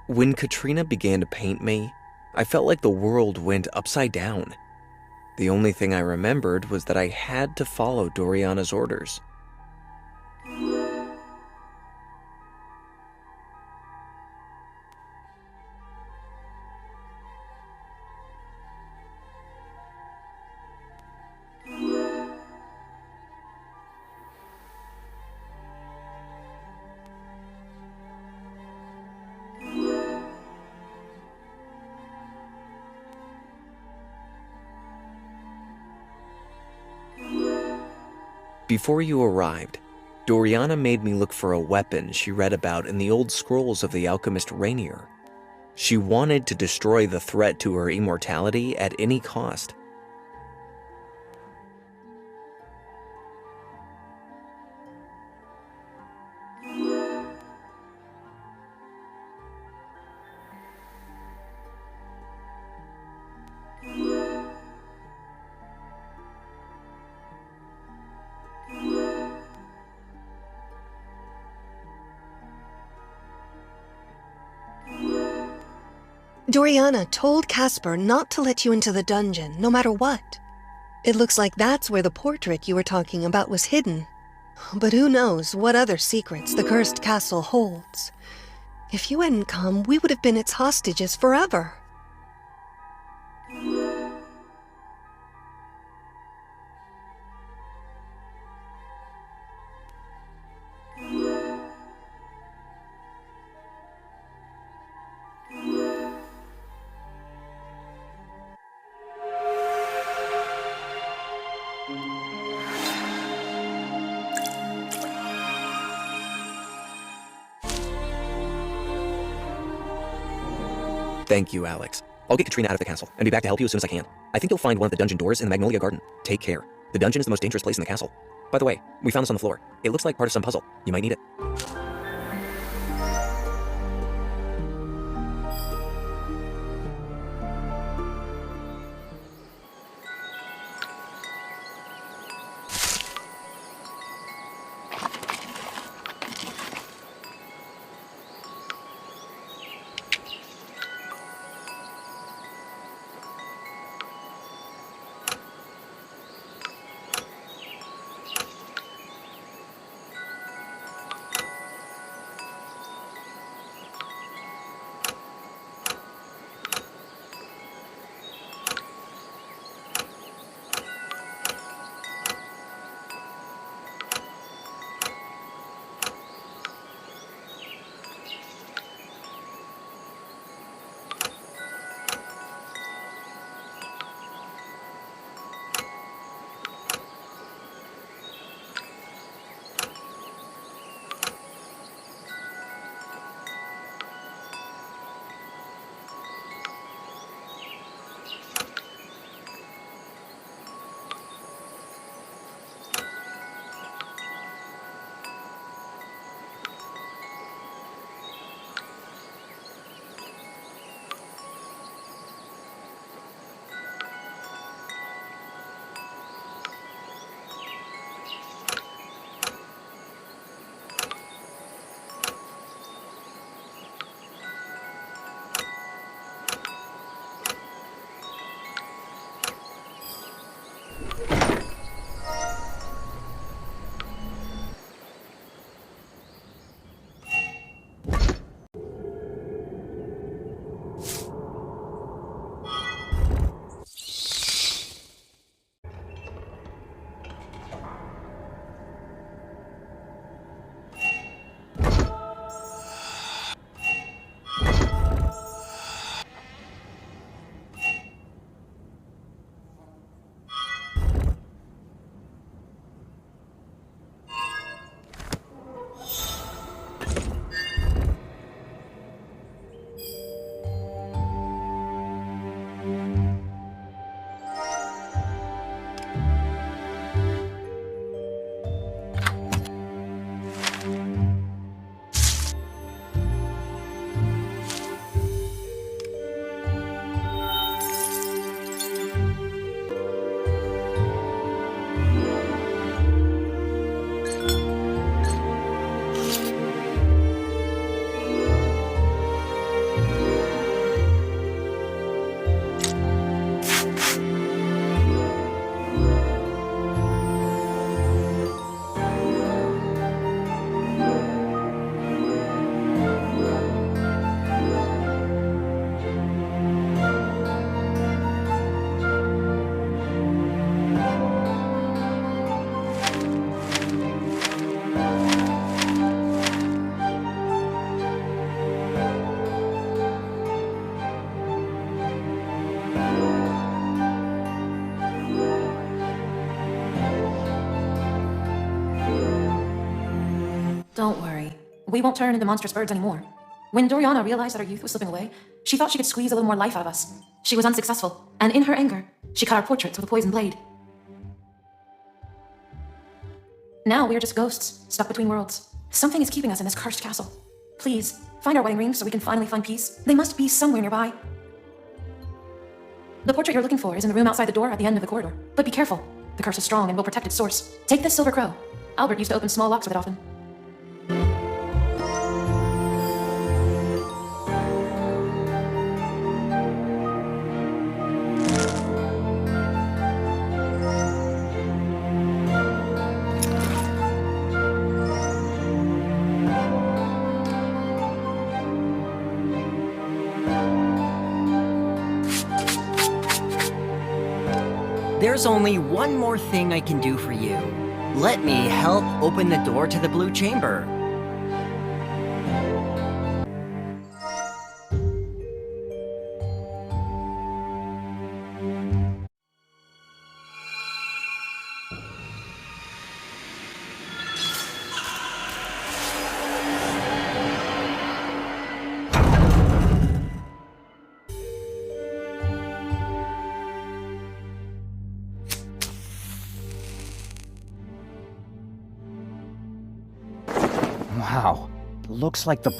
When Katrina began to paint me, I felt like the world went upside down. The only thing I remembered was that I had to follow Doriana's orders. Before you arrived, Doriana made me look for a weapon she read about in the old scrolls of the alchemist Rainier. She wanted to destroy the threat to her immortality at any cost. Doriana told Casper not to let you into the dungeon, no matter what. It looks like that's where the portrait you were talking about was hidden. But who knows what other secrets the cursed castle holds. If you hadn't come, we would have been its hostages forever. Thank you, Alex. I'll get Katrina out of the castle and be back to help you as soon as I can. I think you'll find one of the dungeon doors in the Magnolia Garden. Take care. The dungeon is the most dangerous place in the castle. By the way, we found this on the floor. It looks like part of some puzzle. You might need it. Don't worry. We won't turn into monstrous birds anymore. When Doriana realized that our youth was slipping away, she thought she could squeeze a little more life out of us. She was unsuccessful, and in her anger, she cut our portraits with a poisoned blade. Now we're just ghosts, stuck between worlds. Something is keeping us in this cursed castle. Please, find our wedding rings so we can finally find peace. They must be somewhere nearby. The portrait you're looking for is in the room outside the door at the end of the corridor. But be careful. The curse is strong and will protect its source. Take this silver crow. Albert used to open small locks with it often. There's only one more thing I can do for you. Let me help open the door to the Blue Chamber. Wow, looks like the...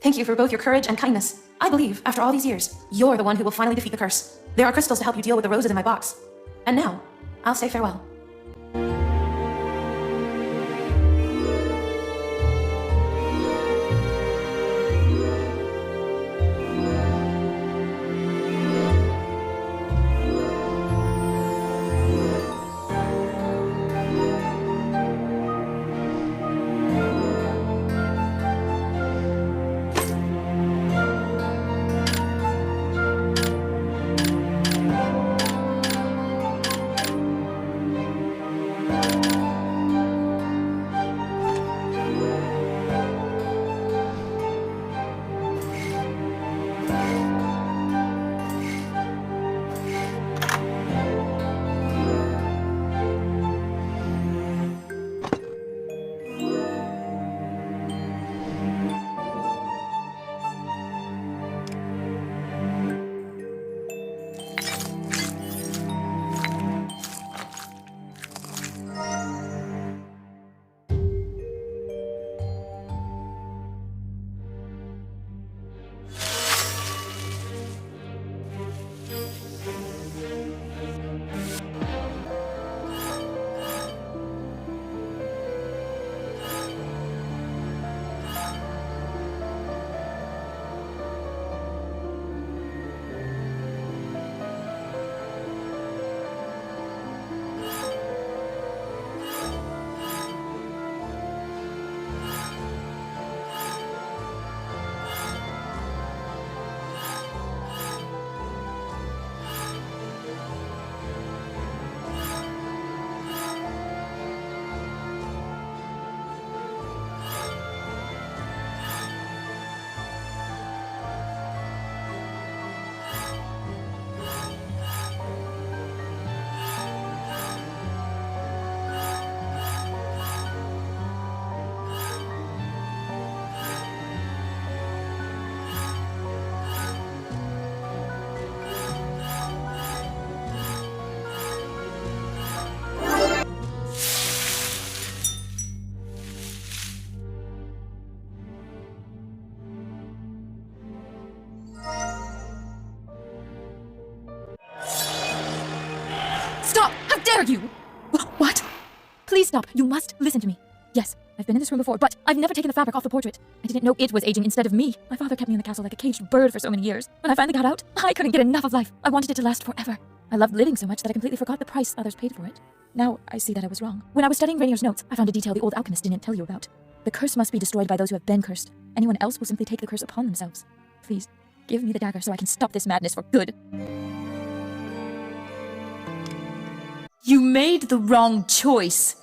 Thank you for both your courage and kindness. I believe, after all these years, you're the one who will finally defeat the curse. There are crystals to help you deal with the roses in my box. And now, I'll say farewell. dare you? What? Please stop. You must listen to me. Yes, I've been in this room before, but I've never taken the fabric off the portrait. I didn't know it was aging instead of me. My father kept me in the castle like a caged bird for so many years. When I finally got out, I couldn't get enough of life. I wanted it to last forever. I loved living so much that I completely forgot the price others paid for it. Now I see that I was wrong. When I was studying Rainier's notes, I found a detail the old alchemist didn't tell you about. The curse must be destroyed by those who have been cursed. Anyone else will simply take the curse upon themselves. Please, give me the dagger so I can stop this madness for good. You made the wrong choice.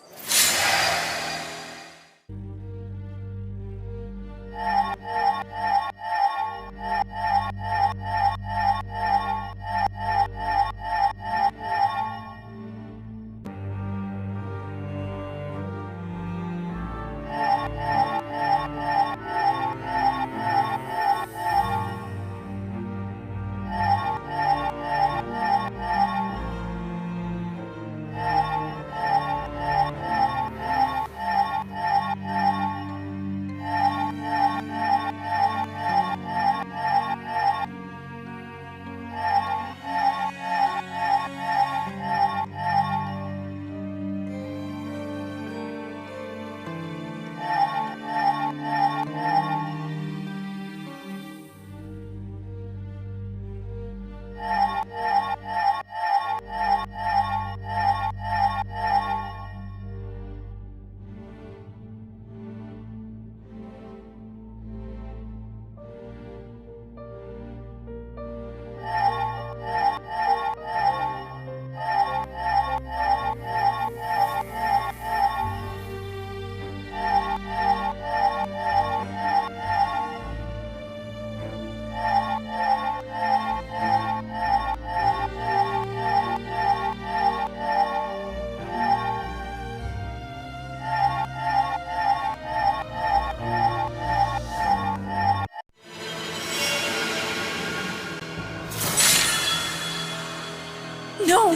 No!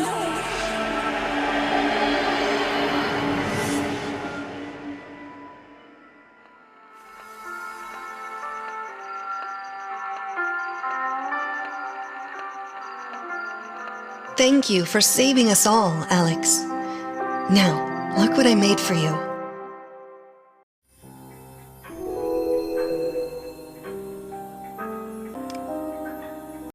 Thank you for saving us all, Alex. Now, look what I made for you.